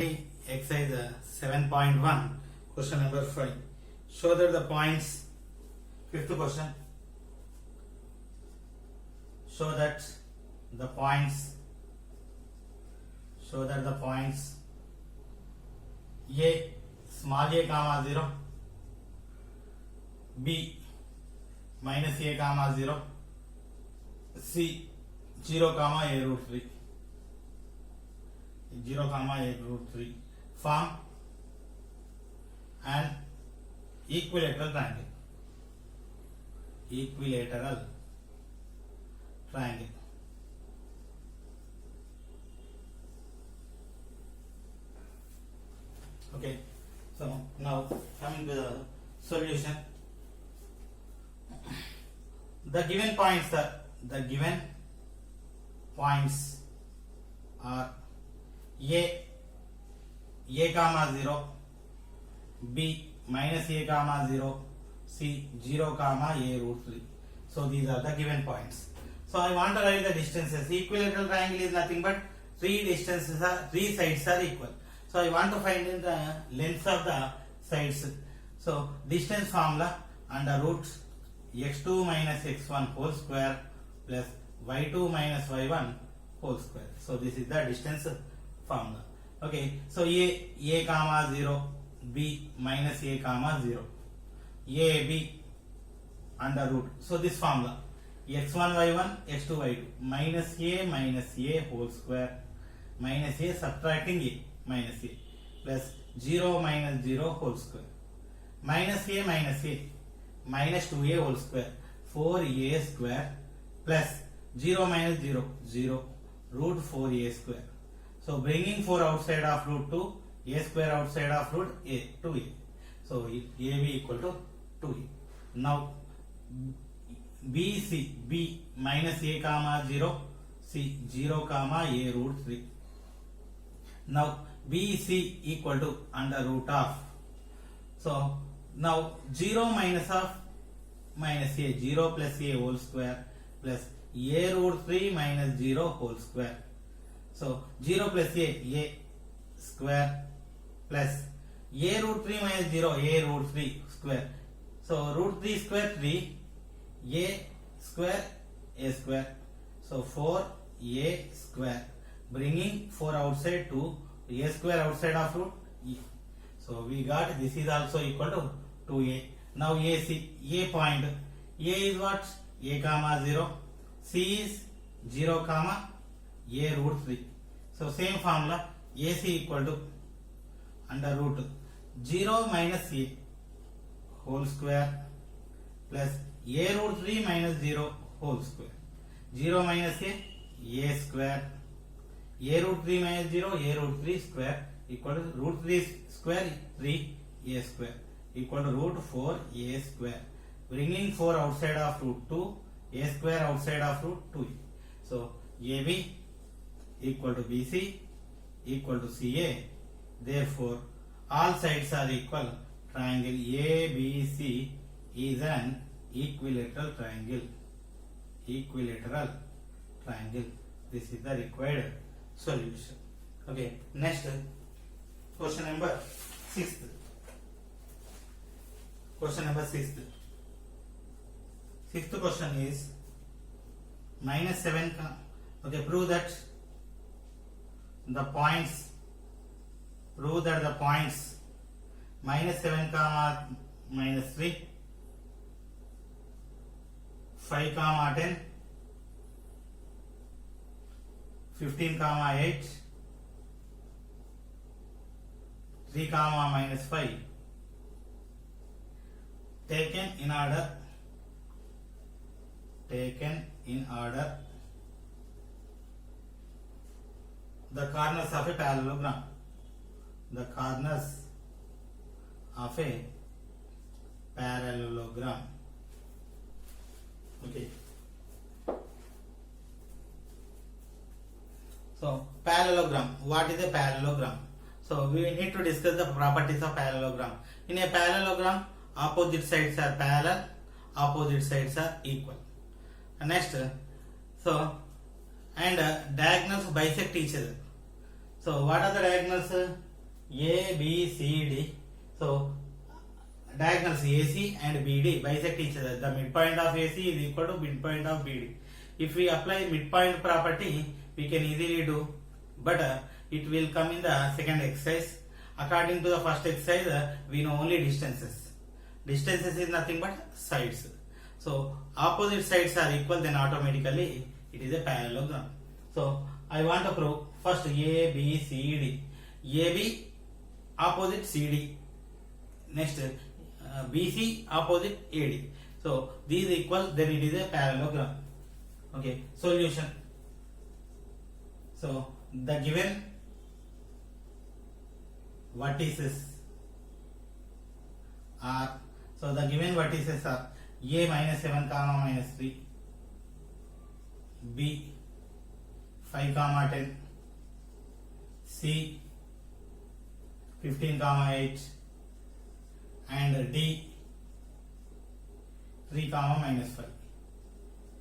Exercise 7.1, question number 5. Show that the points, fifth question. Show that the points A, small a comma 0, B, minus a comma 0, C, 0 comma a root 3. 0 comma a root 3 form an equilateral triangle. Okay, so now coming to the solution. The given points are A comma 0, B minus a comma 0, C 0 comma a root 3. So these are the given points. So I want to write the distances. Equilateral triangle is nothing but three sides are equal. So I want to find the lengths of the sides. So distance formula under root x2 minus x1 whole square plus y2 minus y1 whole square. So this is the distance formula. Okay, so a comma 0, b minus a comma 0, a b under root. So this formula x1 y1 x2 y2 minus a whole square minus a subtracting a minus a plus 0 minus 0 whole square minus a minus 2a whole square 4a square plus 0 minus 0 0 root 4a square. So bringing 4 outside of root 2, a square outside of root a 2a. So ab equal to 2a. Now BC, b minus a comma 0, c 0 comma a root 3. Now BC equal to under root of. So now 0 minus of minus a 0 plus a whole square plus a root 3 minus 0 whole square. So 0 plus a square plus a root 3 minus 0 a root 3 square. So root 3 square 3 a square a square. So 4a square bringing 4 outside to a square outside of root e. So we got this is also equal to 2a. Now a point. A is what? A comma 0. C is 0 comma a root 3. So same formula AC equal to under root 0 minus a whole square plus a root 3 minus 0 whole square. 0 minus a square, a root 3 minus 0 a root 3 square equal to root 3 square 3 a square equal to root 4 a square. Bringing 4 outside of root 2, a square outside of root 2. So AB equal to BC equal to CA. Therefore, all sides are equal. Triangle ABC is an equilateral triangle. This is the required solution. Okay, next question number 6. Sixth question is minus 7. Okay, prove that the points minus 7 comma minus 3, 5 comma 10, 15 comma 8, 3 comma minus 5 taken in order the corners of a parallelogram. Okay. So parallelogram. What is a parallelogram? So we need to discuss the properties of parallelogram. In a parallelogram, opposite sides are parallel, opposite sides are equal. Next, diagonals bisect each other. So what are the diagonals? A, B, C, D. So diagonals AC and BD bisect each other. The midpoint of AC is equal to midpoint of BD. If we apply midpoint property, we can easily do, but it will come in the second exercise. According to the first exercise, we know only distances. Distances is nothing but sides. So opposite sides are equal, then automatically it is a parallelogram. So I want to prove first A, B, C, D. AB opposite CD. Next BC opposite AD. So these equal, then it is a parallelogram. Okay, solution. So the given vertices are, so the given vertices are A minus 7 comma minus 3, B 5 comma 10, C 15 comma 8, and D 3 comma minus 5.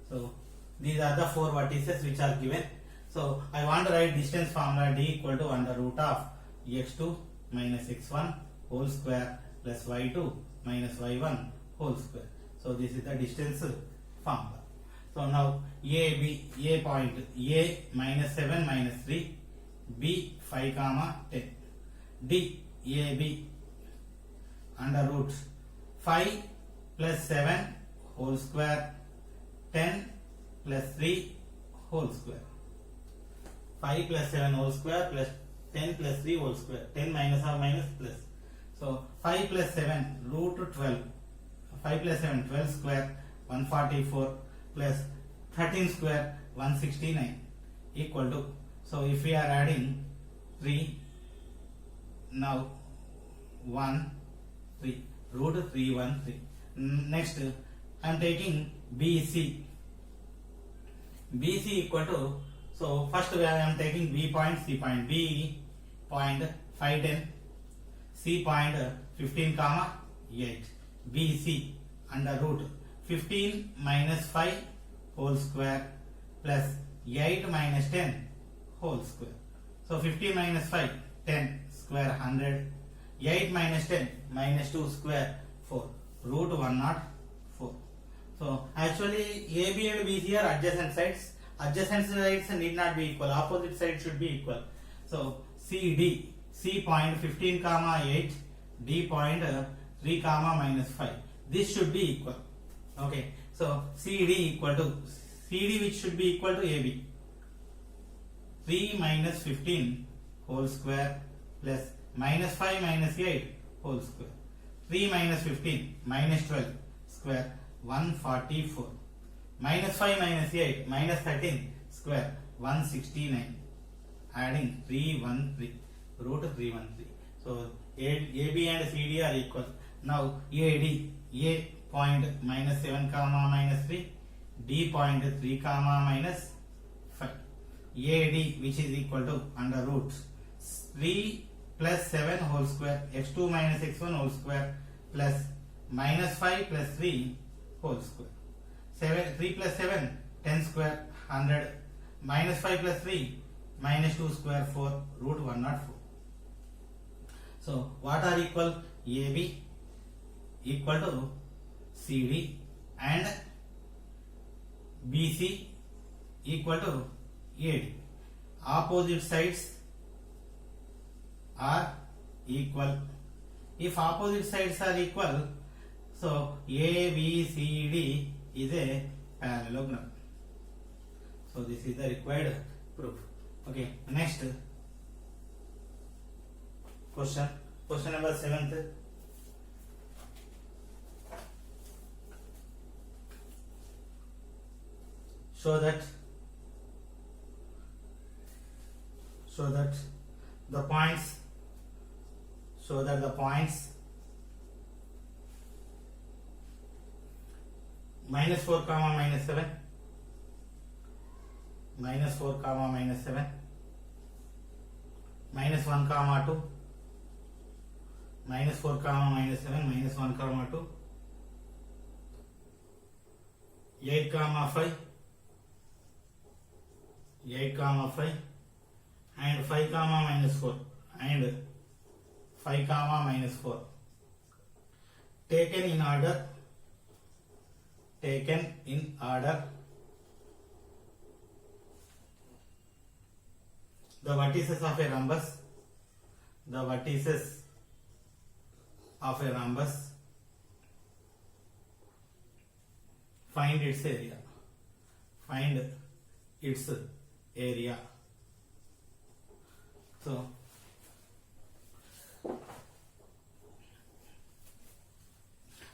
So these are the four vertices which are given. So I want to write distance formula D equal to under root of x2 minus x1 whole square plus y2 minus y1 whole square. So this is the distance formula. So now A point A minus 7 minus 3, B 5 comma 10, D AB under root 5 plus 7 whole square 10 plus 3 whole square. 5 plus 7 whole square plus 10 plus 3 whole square. 10 minus or minus plus. So 5 plus 7 root 12. 5 plus 7 12 square 144 plus 13 square 169 equal to. So if we are adding 3, now 1 3 root 3 1 3. Next I am taking BC. BC equal to, so first I am taking B point, C point. B point 5 10, C point 15 comma 8. BC under root 15 minus 5 whole square plus 8 minus 10 whole square. So 15 minus 5 10 square 100, 8 minus 10 minus 2 square 4 root 104. So actually AB and BC are adjacent sides. Adjacent sides need not be equal. Opposite sides should be equal. So CD, C point 15 comma 8, D point 3 comma minus 5. This should be equal. Okay. So CD equal to CD, which should be equal to AB. 3 minus 15 whole square plus minus 5 minus 8 whole square. 3 minus 15 minus 12 square 144. Minus 5 minus 8 minus 13 square 169. Adding 313 root 313. So AB and CD are equal. Now AD, A point minus 7 comma minus 3, D point 3 comma minus 5. AD, which is equal to under root 3 plus 7 whole square x2 minus x1 whole square plus minus 5 plus 3 whole square. 3 plus 7 10 square 100 minus 5 plus 3 minus 2 square 4 root 104. So what are equal? AB equal to CD and BC equal to AD. Opposite sides are equal. If opposite sides are equal, so ABCD is a parallelogram. So this is the required proof. Okay, next question. Question number 7th. Show that the points minus 4 comma minus 7, minus 4 comma minus 7, minus 1 comma 2, minus 4 comma minus 7, minus 1 comma 2, 8 comma 5, 8 comma 5, and 5 comma minus 4, and 5 comma minus 4 taken in order, the vertices of a rhombus, find its area.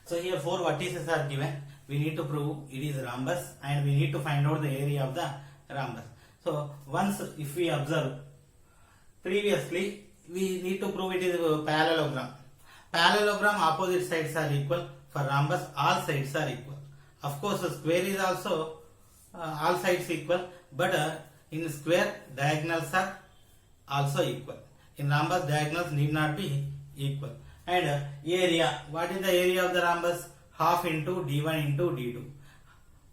So here 4 vertices are given. We need to prove it is rhombus and we need to find out the area of the rhombus. So once if we observe previously, we need to prove it is a parallelogram. Parallelogram opposite sides are equal. For rhombus all sides are equal. Of course square is also all sides equal, but in square diagonals are also equal. In rhombus diagonals need not be equal. And area, what is the area of the rhombus? Half into d1 into d2.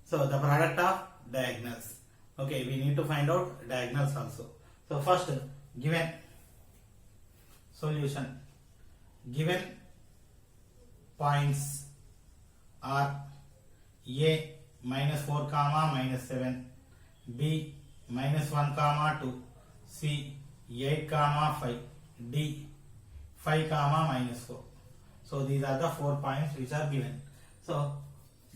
So the product of diagonals. Okay, we need to find out diagonals also. So first, given solution, given points are A minus 4 comma minus 7, B minus 1 comma 2, C 8 comma 5, D 5 comma minus 4. So these are the 4 points which are given. So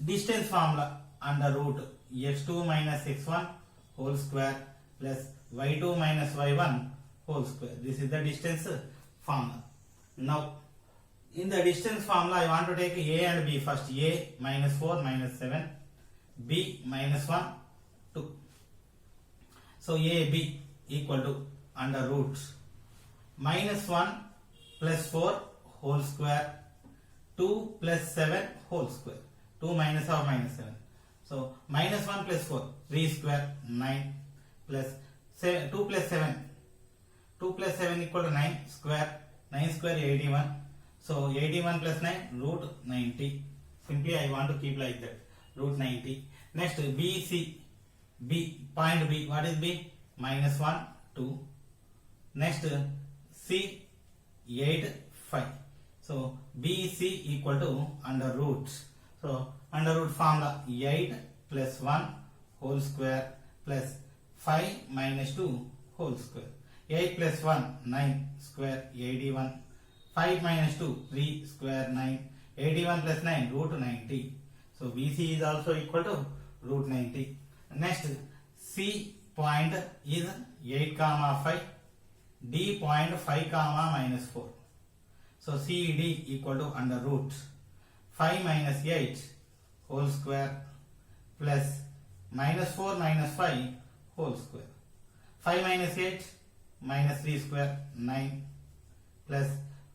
distance formula under root x2 minus x1 whole square plus y2 minus y1 whole square. This is the distance formula. Now in the distance formula I want to take A and B first. A minus 4 minus 7, B minus 1 2. So A B equal to under root minus 1 plus 4 whole square, 2 plus 7 whole square. 2 minus or minus 7. So minus 1 plus 4, 3 square 9 plus 7, 2 plus 7. 2 plus 7 equal to 9 square. 9 square 81. So 81 plus 9 root 90. Simply I want to keep like that. Root 90. Next B C. B point B. What is B? Minus 1 2. Next C 8 5. So BC equal to under root. So under root formula 8 plus 1 whole square plus 5 minus 2 whole square. 8 plus 1 9 square 81. 5 minus 2 3 square 9. 81 plus 9 root 90. So BC is also equal to root 90. Next C point is 8 comma 5. D point 5 comma minus 4. So CD equal to under root 5 minus 8 whole square plus minus 4 minus 5 whole square. 5 minus 8 minus 3 square 9 plus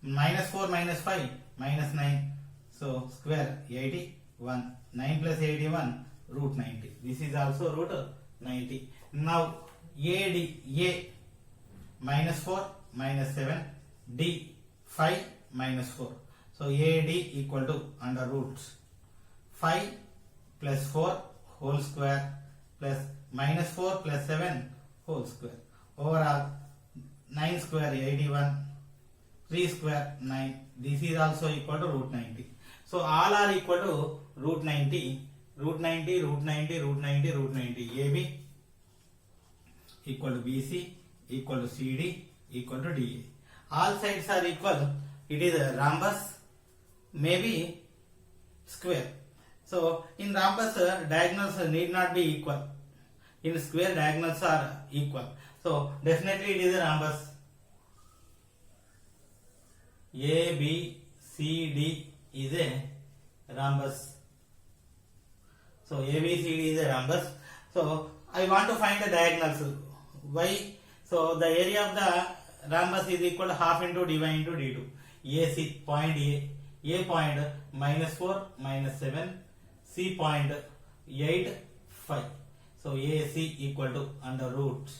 minus 4 minus 5 minus 9. So square 81. 9 plus 81 root 90. This is also root 90. Now AD A minus 4 minus 7, D 5 minus 4. So AD equal to under root 5 plus 4 whole square plus minus 4 plus 7 whole square. Overall 9 square 81, 3 square 9. This is also equal to root 90. So all are equal to root 90, root 90, root 90, root 90, root 90. AB equal to BC equal to CD equal to DA. All sides are equal. It is a rhombus, maybe square. So in rhombus diagonals need not be equal. In square diagonals are equal. So definitely it is a rhombus. A, B, C, D is a rhombus. So A, B, C, D is a rhombus. So I want to find the diagonals. Why? So the area of the rhombus is equal to half into d1 into d2. AC point A point minus 4 minus 7, C point 8 5. So AC equal to under root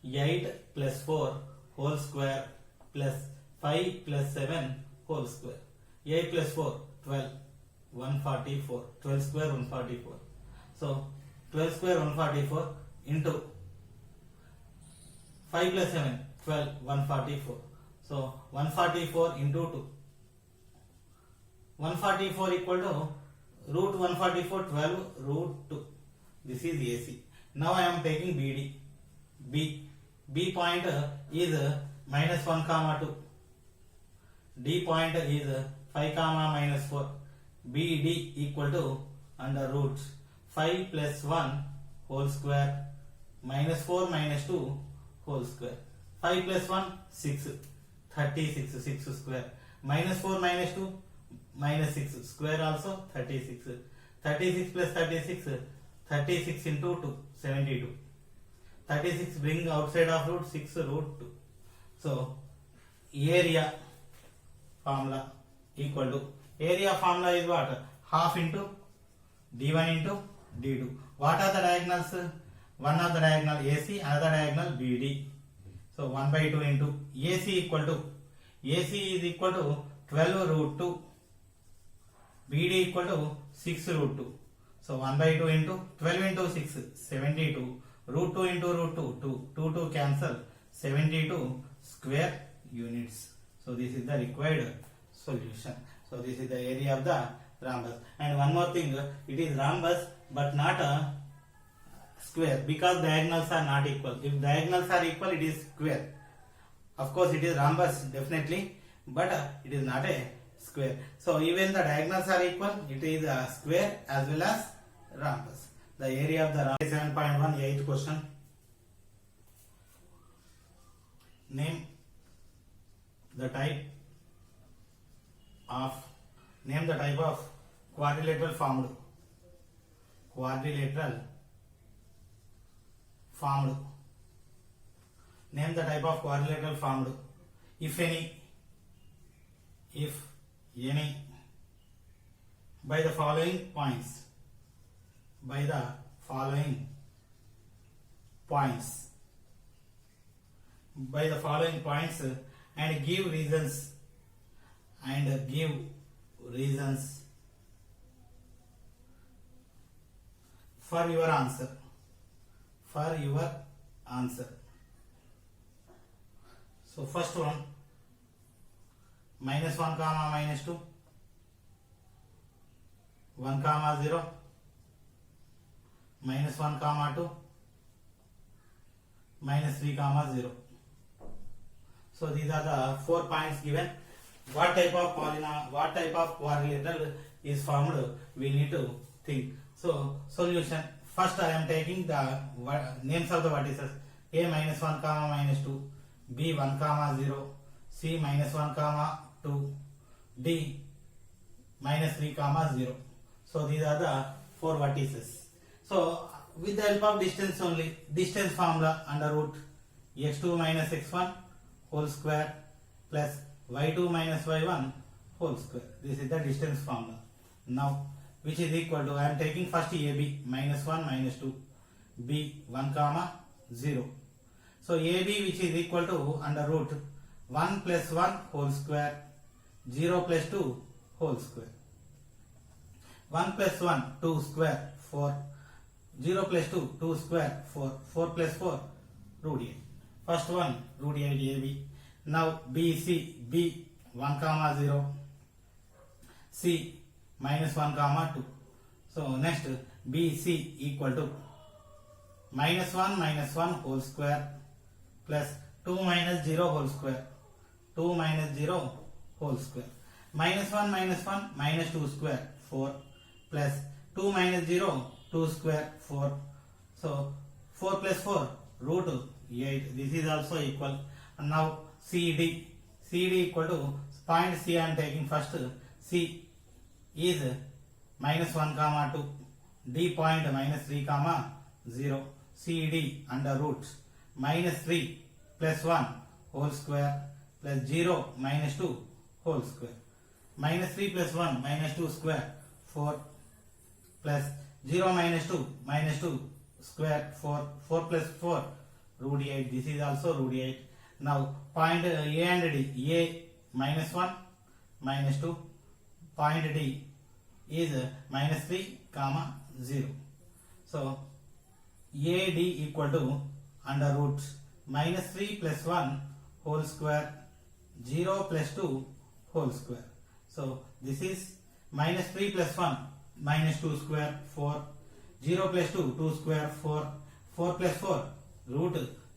8 plus 4 whole square plus 5 plus 7 whole square. 8 plus 4 12 144. 12 square 144. So 12 square 144 into 5 plus 7 12 144. So 144 into 2. 144 equal to root 144 12 root 2. This is AC. Now I am taking BD. B point is minus 1 comma 2. D point is 5 comma minus 4. BD equal to under root 5 plus 1 whole square minus 4 minus 2 whole square. 5 plus 1 6. 36 6 square. Minus 4 minus 2 minus 6 square also 36. 36 plus 36 36 into 2 72. 36 bring outside of root 6 root 2. So area formula equal to, area formula is what? Half into d1 into d2. What are the diagonals? One of the diagonal AC, another diagonal BD. So 1 by 2 into AC equal to, AC is equal to 12 root 2. BD equal to 6 root 2. So 1 by 2 into 12 into 6 72. Root 2 into root 2 2 cancel, 72 square units. So this is the required solution. So this is the area of the rhombus. And one more thing, it is rhombus but not a square because diagonals are not equal. If diagonals are equal, it is square. Of course it is rhombus definitely, but it is not a square. So even the diagonals are equal, it is a square as well as rhombus. The area of the rhombus. 7.1 8th question. Name the type of quadrilateral formed. Name the type of quadrilateral formed. If any, by the following points. And give reasons for your answer. So first one, minus 1 comma minus 2, 1 comma 0, minus 1 comma 2, minus 3 comma 0. So these are the 4 points given. What type of quadrilateral is formed, we need to think. So solution, first I am taking the names of the vertices. A minus 1 comma minus 2, B 1 comma 0, C minus 1 comma 2, D minus 3 comma 0. So these are the 4 vertices. So with the help of distance only, distance formula under root x2 minus x1 whole square plus y2 minus y1 whole square. This is the distance formula. Now which is equal to, I am taking first AB minus 1 minus 2, B 1 comma 0. So AB which is equal to under root 1 plus 1 whole square, 0 plus 2 whole square. 1 plus 1 2 square 4, 0 plus 2 2 square 4, 4 plus 4 root 8. First one root 8 AB. Now BC, B 1 comma 0, C minus 1 comma 2. So next BC equal to minus 1 whole square plus 2 minus 0 whole square, 2 minus 0 whole square. Minus 1 minus 2 square 4 plus 2 minus 0 2 square 4. So 4 plus 4 root 8. This is also equal. And now CD equal to point C I am taking first. C is minus 1 comma 2, D point minus 3 comma 0. CD under root minus 3 plus 1 whole square plus 0 minus 2 whole square. Minus 3 plus 1 minus 2 square 4 plus 0 minus 2 square 4, 4 plus 4 root 8. This is also root 8. Now point A and D, A minus 1 minus 2, point D is minus 3 comma 0. So AD equal to under root minus 3 plus 1 whole square 0 plus 2 whole square. So this is minus 3 plus 1 minus 2 square 4, 0 plus 2 2 square 4, 4 plus 4 root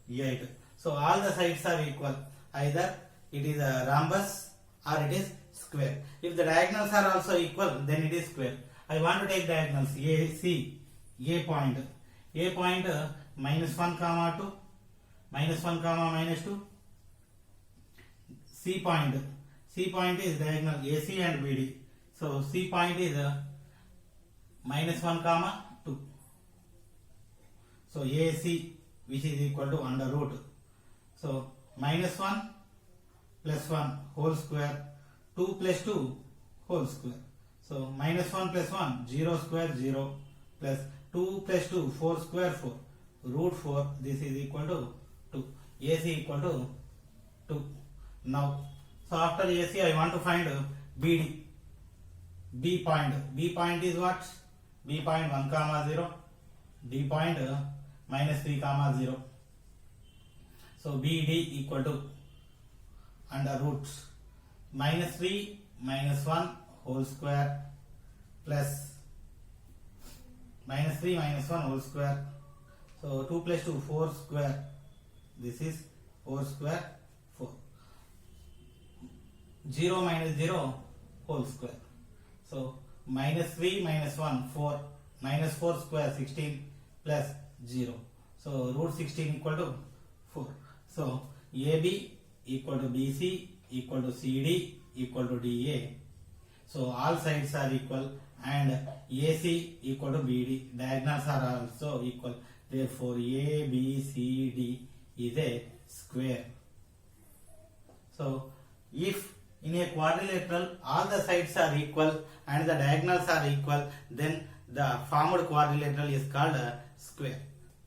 8. So all the sides are equal, either it is a rhombus or it is square. If the diagonals are also equal, then it is square. I want to take diagonals. A, C, A point minus 1 comma 2, minus 1 comma minus 2. C point is diagonal AC and BD. So C point is minus 1 comma 2. So AC, which is equal to under root. So minus 1 plus 1 whole square, 2 plus 2 whole square. So minus 1 plus 1 0 square 0 plus 2 plus 2 4 square 4 root 4. This is equal to 2. AC equal to 2. Now, so after AC I want to find BD. B point is what? B point 1 comma 0. D point minus 3 comma 0. So BD equal to under root minus 3 minus 1 whole square plus minus 3 minus 1 whole square. So 2 plus 2 4 square. This is 4 square 4. 0 minus 0 whole square. So minus 3 minus 1 4, minus 4 square 16 plus 0. So root 16 equal to 4. So AB equal to BC equal to CD equal to DA. So all sides are equal and AC equal to BD. Diagonals are also equal. Therefore A, B, C, D is a square. So if in a quadrilateral all the sides are equal and the diagonals are equal, then the formed quadrilateral is called a square.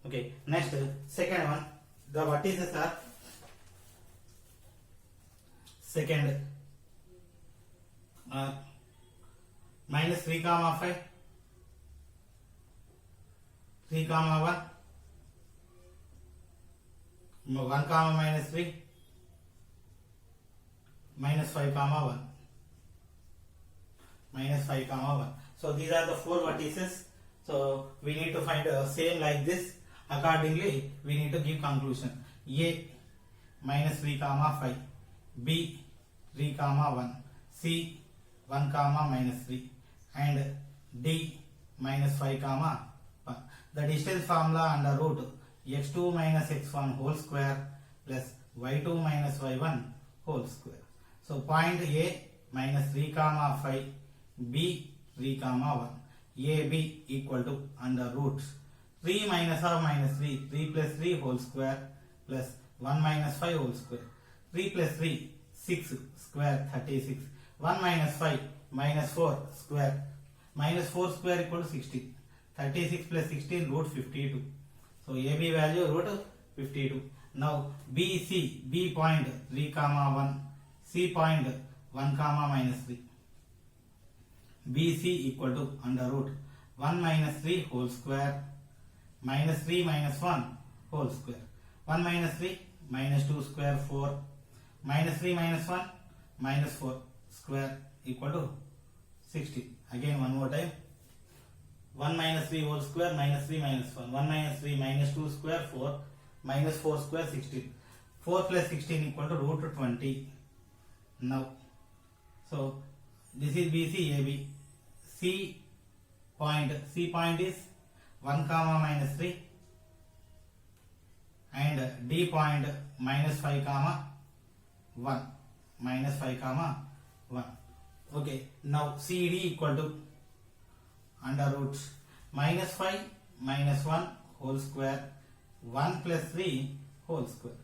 Okay, next second one, the vertices are second minus 3 comma 5, 3 comma 1, 1 comma minus 3, minus 5 comma 1, minus 5 comma 1. So these are the four vertices. So we need to find same like this. Accordingly, we need to give conclusion. A minus 3 comma 5, B 3 comma 1, C 1 comma minus 3, and D minus 5 comma 1. The distance formula under root x2 minus x1 whole square plus y2 minus y1 whole square. So point A minus 3 comma 5, B 3 comma 1, AB equal to under root 3 minus or minus 3, 3 plus 3 whole square plus 1 minus 5 whole square. 3 plus 3 6 square 36, 1 minus 5 minus 4 square, minus 4 square equal to 16, 36 plus 16 root 52. So AB value root 52. Now BC, B point 3 comma 1, C point 1 comma minus 3. BC equal to under root 1 minus 3 whole square minus 3 minus 1 whole square. 1 minus 3 minus 2 square 4, minus 3 minus 1 minus 4 square equal to 60. Again one more time. 1 minus 3 whole square minus 3 minus 1. 1 minus 3 minus 2 square 4, minus 4 square 16. 4 plus 16 equal to root 20. Now, so this is BC AB. C point is 1 comma minus 3 and D point minus 5 comma 1, minus 5 comma 1. Okay, now CD equal to under root minus 5 minus 1 whole square 1 plus 3 whole square.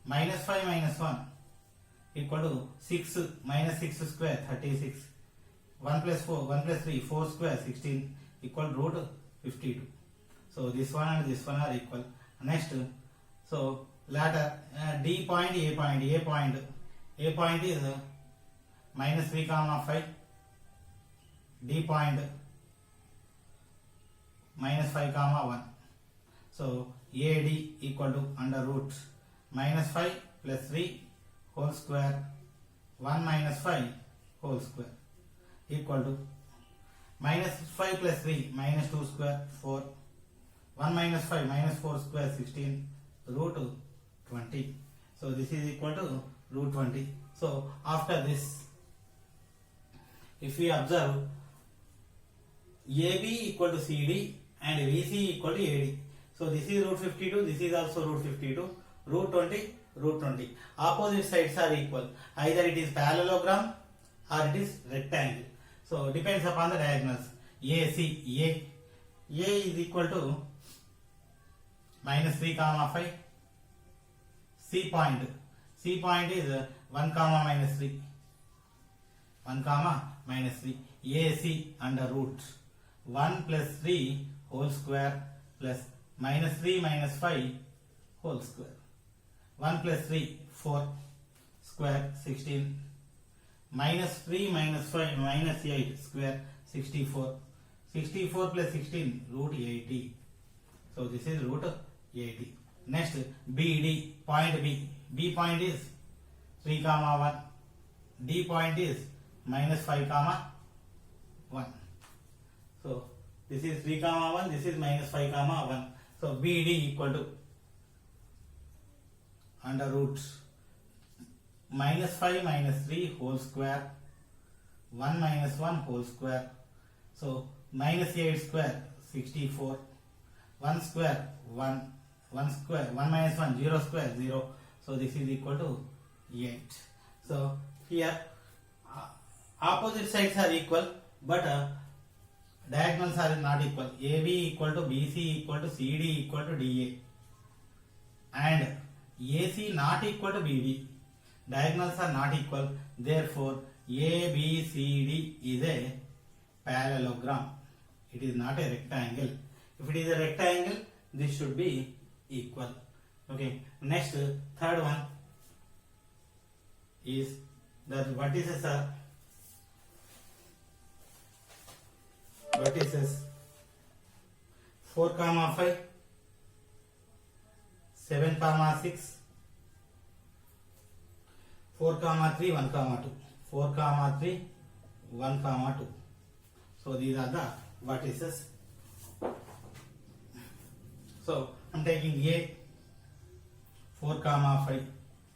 Minus 5 minus 1 equal to 6 minus 6 square 36. 1 plus 4, 1 plus 3, 4 square 16 equal root 52. So this one and this one are equal. Next, so latter D point, A point, A point is minus 3 comma 5, D point minus 5 comma 1. So AD equal to under root minus 5 plus 3 whole square 1 minus 5 whole square equal to minus 5 plus 3 minus 2 square 4, 1 minus 5 minus 4 square 16 root 20. So this is equal to root 20. So after this, if we observe AB equal to CD and VC equal to AD. So this is root 52, this is also root 52, root 20, root 20. Opposite sides are equal. Either it is parallelogram or it is rectangle. So depends upon the diagonals. A is equal to minus 3 comma 5. C point is 1 comma minus 3. 1 comma minus 3. AC under root 1 plus 3 whole square plus minus 3 minus 5 whole square. 1 plus 3 4 square 16 minus 3 minus 5 minus 8 square 64. 64 plus 16 root 80. So this is root 80. Next BD point B point is 3 comma 1. D point is minus 5 comma 1. So this is 3 comma 1, this is minus 5 comma 1. So BD equal to under root minus 5 minus 3 whole square 1 minus 1 whole square. So minus 8 square 64, 1 square 1, 1 square 1 minus 1 0 square 0. So this is equal to 8. So here opposite sides are equal, but diagonals are not equal. AB equal to BC equal to CD equal to DA and AC not equal to BD. Diagonals are not equal. Therefore ABCD is a parallelogram. It is not a rectangle. If it is a rectangle, this should be equal. Okay. Next, third one is the vertices are vertices 4 comma 5, 7 comma 6, 4 comma 3, 1 comma 2, 4 comma 3, 1 comma 2. So these are the vertices. So I am taking A 4 comma 5,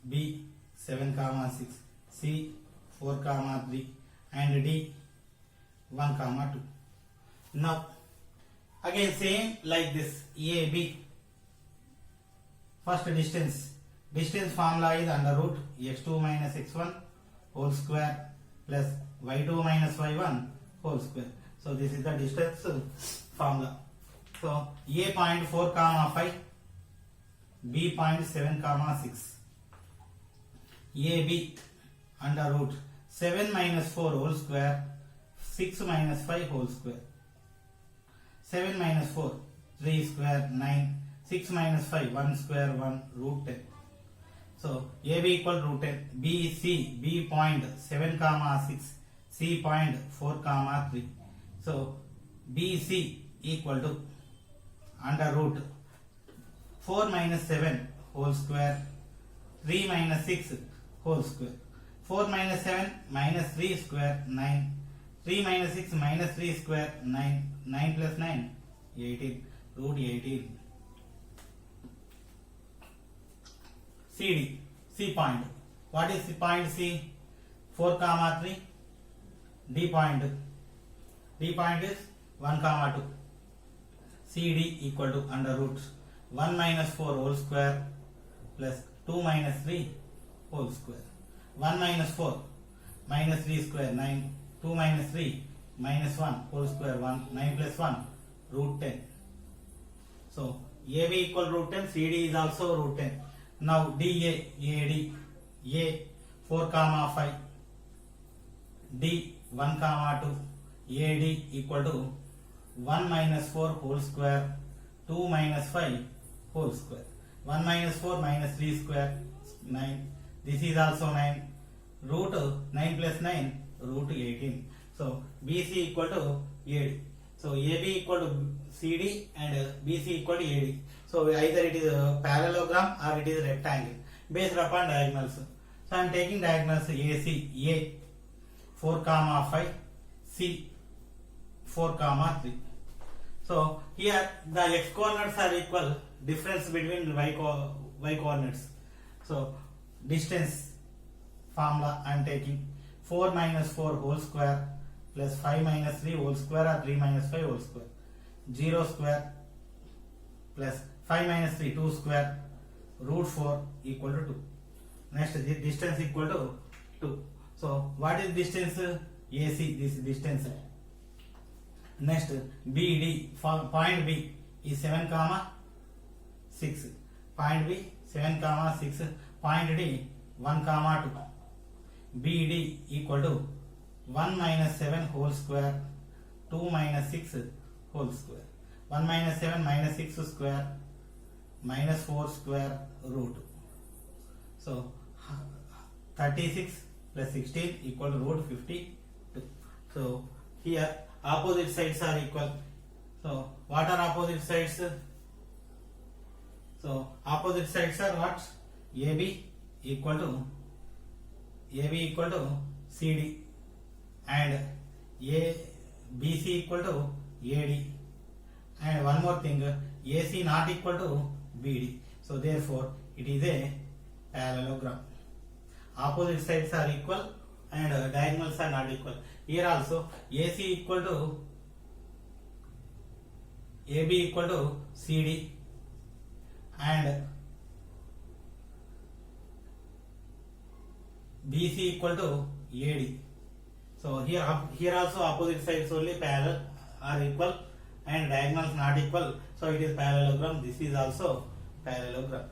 B 7 comma 6, C 4 comma 3 and D 1 comma 2. Now again same like this AB. First distance formula is under root x2 minus x1 whole square plus y2 minus y1 whole square. So this is the distance formula. So A point 4 comma 5, B point 7 comma 6. AB under root 7 minus 4 whole square, 6 minus 5 whole square. 7 minus 4, 3 square 9, 6 minus 5, 1 square 1 root 10. So AB equal root 10. BC, B point 7 comma 6, C point 4 comma 3. So BC equal to under root 4 minus 7 whole square, 3 minus 6 whole square. 4 minus 7 minus 3 square 9, 3 minus 6 minus 3 square 9, 9 plus 9 18, root 18. CD, C point. What is the point C? 4 comma 3. D point is 1 comma 2. CD equal to under root 1 minus 4 whole square plus 2 minus 3 whole square. 1 minus 4 minus 3 square 9, 2 minus 3 minus 1 whole square 1, 9 plus 1 root 10. So AB equal root 10, CD is also root 10. Now DA, AD, A 4 comma 5, D 1 comma 2, AD equal to 1 minus 4 whole square, 2 minus 5 whole square. 1 minus 4 minus 3 square 9. This is also 9. Root 9 plus 9 root 18. So BC equal to AD. So AB equal to CD and BC equal to AD. So either it is a parallelogram or it is a rectangle based upon diagonals. So I am taking diagonals AC, A 4 comma 5, C 4 comma 3. So here the x coordinates are equal, difference between y coordinates. So distance formula I am taking 4 minus 4 whole square plus 5 minus 3 whole square or 3 minus 5 whole square. 0 square plus 5 minus 3 2 square root 4 equal to 2. Next the distance equal to 2. So what is distance? AC, this distance. Next BD, point B is 7 comma 6. Point B 7 comma 6. Point D 1 comma 2. BD equal to 1 minus 7 whole square 2 minus 6 whole square. 1 minus 7 minus 6 square minus 4 square root. So 36 plus 16 equal to root 52. So here opposite sides are equal. So what are opposite sides? So opposite sides are what? AB equal to CD and BC equal to AD, and one more thing, AC not equal to BD. So therefore it is a parallelogram. Opposite sides are equal and diagonals are not equal. Here also AC equal to AB equal to CD and BC equal to AD. So here also opposite sides only parallel are equal and diagonals not equal. So it is parallelogram. This is also parallelogram.